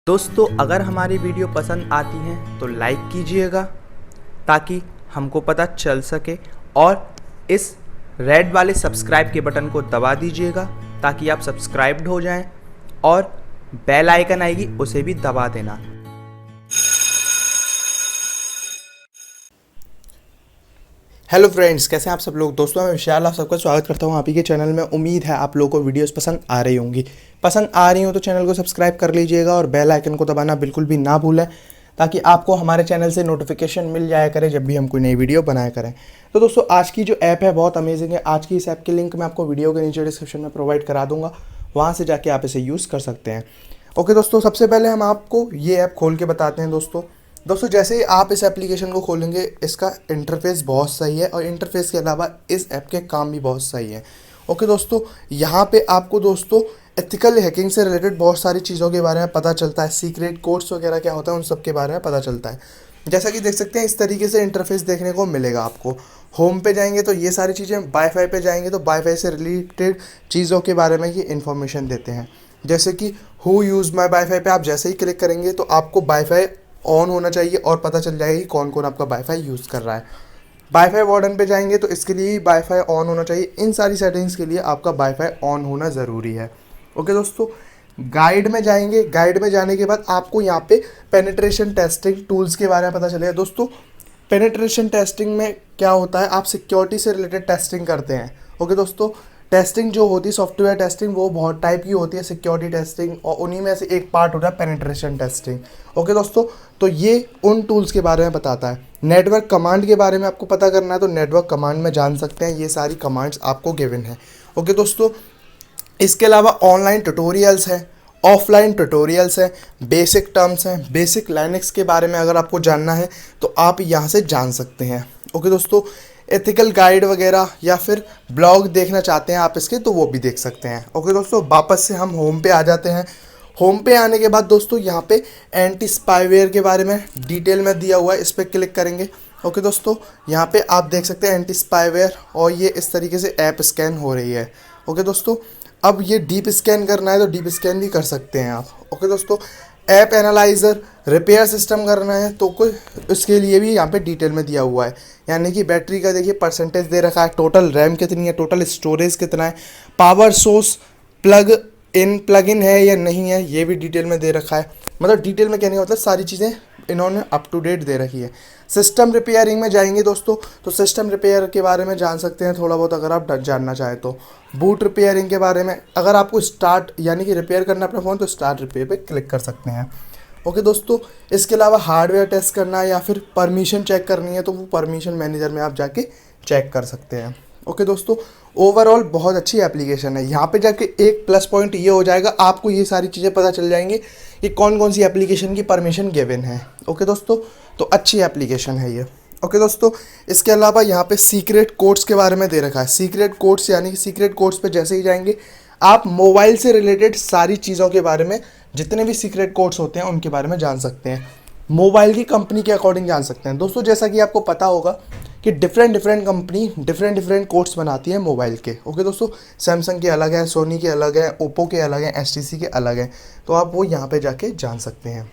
दोस्तों अगर हमारी वीडियो पसंद आती है तो लाइक कीजिएगा ताकि हमको पता चल सके, और इस रेड वाले सब्सक्राइब के बटन को दबा दीजिएगा ताकि आप सब्सक्राइब्ड हो जाएं, और बेल आइकन आएगी उसे भी दबा देना। हेलो फ्रेंड्स, कैसे हैं आप सब लोग। दोस्तों मैं विशाल आप सबका स्वागत करता हूं आप ही के चैनल में। उम्मीद है आप लोगों को वीडियोस पसंद आ रही होंगी। पसंद आ रही हो तो चैनल को सब्सक्राइब कर लीजिएगा और बेल आइकन को दबाना बिल्कुल भी ना भूलें ताकि आपको हमारे चैनल से नोटिफिकेशन मिल जाया करे जब भी हम कोई नई वीडियो बनाया करें। तो दोस्तों आज की जो ऐप है बहुत अमेजिंग है। आज की इस ऐप की लिंक मैं आपको वीडियो के नीचे डिस्क्रिप्शन में प्रोवाइड करा दूँगा, वहाँ से जाके आप इसे यूज़ कर सकते हैं। ओके दोस्तों, सबसे पहले हम आपको ये ऐप खोल के बताते हैं। दोस्तों जैसे ही आप इस एप्लीकेशन को खोलेंगे, इसका इंटरफेस बहुत सही है और इंटरफेस के अलावा इस ऐप के काम भी बहुत सही है। ओके दोस्तों, यहाँ पे आपको दोस्तों एथिकल हैकिंग से रिलेटेड बहुत सारी चीज़ों के बारे में पता चलता है। सीक्रेट कोड्स वगैरह क्या होता है उन सब के बारे में पता चलता है। जैसा कि देख सकते हैं इस तरीके से इंटरफेस देखने को मिलेगा आपको। होम पे जाएंगे तो ये सारी चीज़ें, वाईफाई पे जाएंगे तो वाईफाई से रिलेटेड चीज़ों के बारे में ये इन्फॉर्मेशन देते हैं। जैसे कि हु यूज़ माई वाईफाई पे आप जैसे ही क्लिक करेंगे तो आपको वाईफाई ऑन होना चाहिए और पता चल जाएगी कौन कौन आपका वाईफाई यूज़ कर रहा है। वाईफाई वार्डन पे जाएंगे तो इसके लिए वाईफाई ऑन होना चाहिए। इन सारी सेटिंग्स के लिए आपका वाईफाई ऑन होना ज़रूरी है। ओके दोस्तों, गाइड में जाएंगे। गाइड में जाने के बाद आपको यहाँ पे पेनिट्रेशन टेस्टिंग टूल्स के बारे में पता चलेगा। दोस्तों पेनिट्रेशन टेस्टिंग में क्या होता है, आप सिक्योरिटी से रिलेटेड टेस्टिंग करते हैं। ओके दोस्तों, टेस्टिंग जो होती है सॉफ्टवेयर टेस्टिंग वो बहुत टाइप की होती है, सिक्योरिटी टेस्टिंग, और उन्हीं में से एक पार्ट होता है पेनिट्रेशन टेस्टिंग। ओके दोस्तों, तो ये उन टूल्स के बारे में बताता है। नेटवर्क कमांड के बारे में आपको पता करना है तो नेटवर्क कमांड में जान सकते हैं, ये सारी कमांड्स आपको गिवन है। ओके दोस्तों, इसके अलावा ऑनलाइन ट्यूटोरियल्स है, ऑफलाइन ट्यूटोरियल्स है, बेसिक टर्म्स हैं, बेसिक लाइनक्स के बारे में अगर आपको जानना है तो आप यहाँ से जान सकते हैं। ओके दोस्तों, एथिकल गाइड वगैरह या फिर ब्लॉग देखना चाहते हैं आप इसके तो वो भी देख सकते हैं। ओके दोस्तों, वापस से हम होम पे आ जाते हैं। होम पे आने के बाद दोस्तों यहाँ पे एंटी स्पाईवेयर के बारे में डिटेल में दिया हुआ है, इस पर क्लिक करेंगे। ओके दोस्तों, यहाँ पे आप देख सकते हैं एंटी स्पाईवेयर, और ये इस तरीके से ऐप स्कैन हो रही है। ओके दोस्तों, अब ये डीप स्कैन करना है तो डीप स्कैन भी कर सकते हैं आप। ओके दोस्तों, ऐप एनालाइज़र रिपेयर सिस्टम करना है तो कोई उसके लिए भी यहाँ पे डिटेल में दिया हुआ है। यानी कि बैटरी का देखिए परसेंटेज दे रखा है, टोटल रैम कितनी है, टोटल स्टोरेज कितना है, पावर सोर्स प्लग इन है या नहीं है, ये भी डिटेल में दे रखा है। मतलब डिटेल में कहने का मतलब सारी चीज़ें इन्होंने अप टू डेट दे रखी है। सिस्टम रिपेयरिंग में जाएंगे दोस्तों तो सिस्टम रिपेयर के बारे में जान सकते हैं थोड़ा बहुत अगर आप जानना चाहें तो। बूट रिपेयरिंग के बारे में, अगर आपको स्टार्ट यानी कि रिपेयर करना अपना फ़ोन तो स्टार्ट रिपेयर पे क्लिक कर सकते हैं। ओके दोस्तों, इसके अलावा हार्डवेयर टेस्ट करना है या फिर परमिशन चेक करनी है तो वो परमिशन मैनेजर में आप जाके चेक कर सकते हैं। ओके दोस्तों, ओवरऑल बहुत अच्छी एप्लीकेशन है। यहाँ पे जाके एक प्लस पॉइंट ये हो जाएगा, आपको ये सारी चीज़ें पता चल जाएंगी कि कौन कौन सी एप्लीकेशन की परमिशन गिवन है। ओके दोस्तों, तो अच्छी एप्लीकेशन है ये। ओके दोस्तों, इसके अलावा यहाँ पे सीक्रेट कोड्स के बारे में दे रखा है। सीक्रेट कोड्स यानी कि सीक्रेट कोड्स पे जैसे ही जाएंगे आप मोबाइल से रिलेटेड सारी चीज़ों के बारे में, जितने भी सीक्रेट कोड्स होते हैं उनके बारे में जान सकते हैं। मोबाइल की कंपनी के अकॉर्डिंग जान सकते हैं। दोस्तों जैसा कि आपको पता होगा कि डिफरेंट कंपनी डिफरेंट कोड्स बनाती है मोबाइल के। ओके दोस्तों, सैमसंग के अलग हैं, सोनी के अलग हैं, ओप्पो के अलग हैं, एचटीसी के अलग हैं, तो आप वो यहाँ पे जाके जान सकते हैं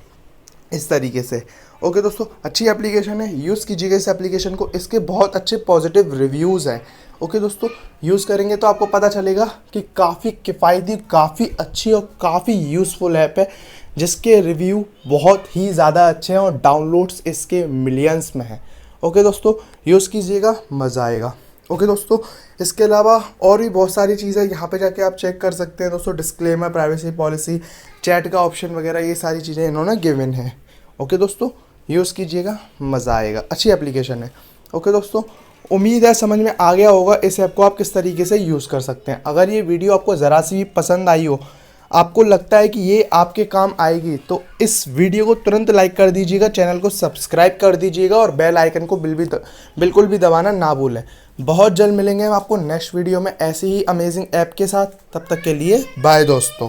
इस तरीके से। ओके दोस्तों, अच्छी एप्लीकेशन है, यूज़ कीजिएगा इस एप्लीकेशन को। इसके बहुत अच्छे पॉजिटिव रिव्यूज़ हैं। ओके दोस्तों, यूज़ करेंगे तो आपको पता चलेगा कि काफ़ी किफ़ायती, काफ़ी अच्छी और काफ़ी यूज़फुल ऐप है, जिसके रिव्यू बहुत ही ज़्यादा अच्छे हैं और डाउनलोड्स इसके मिलियंस में हैं। ओके दोस्तों, यूज़ कीजिएगा, मज़ा आएगा। ओके दोस्तों, इसके अलावा और भी बहुत सारी चीज़ें यहाँ पे जाके आप चेक कर सकते हैं दोस्तों। डिस्क्लेमर, प्राइवेसी पॉलिसी, चैट का ऑप्शन वगैरह, ये सारी चीज़ें इन्होंने गिवन है। ओके दोस्तों, यूज़ कीजिएगा, मज़ा आएगा, अच्छी एप्लीकेशन है। ओके दोस्तों, उम्मीद है समझ में आ गया होगा इस ऐप को आप किस तरीके से यूज़ कर सकते हैं। अगर ये वीडियो आपको ज़रा सी भी पसंद आई हो, आपको लगता है कि ये आपके काम आएगी, तो इस वीडियो को तुरंत लाइक कर दीजिएगा, चैनल को सब्सक्राइब कर दीजिएगा और बेल आइकन को बिल्कुल भी दबाना ना भूलें। बहुत जल्द मिलेंगे हम आपको नेक्स्ट वीडियो में ऐसी ही अमेजिंग ऐप के साथ। तब तक के लिए बाय दोस्तों।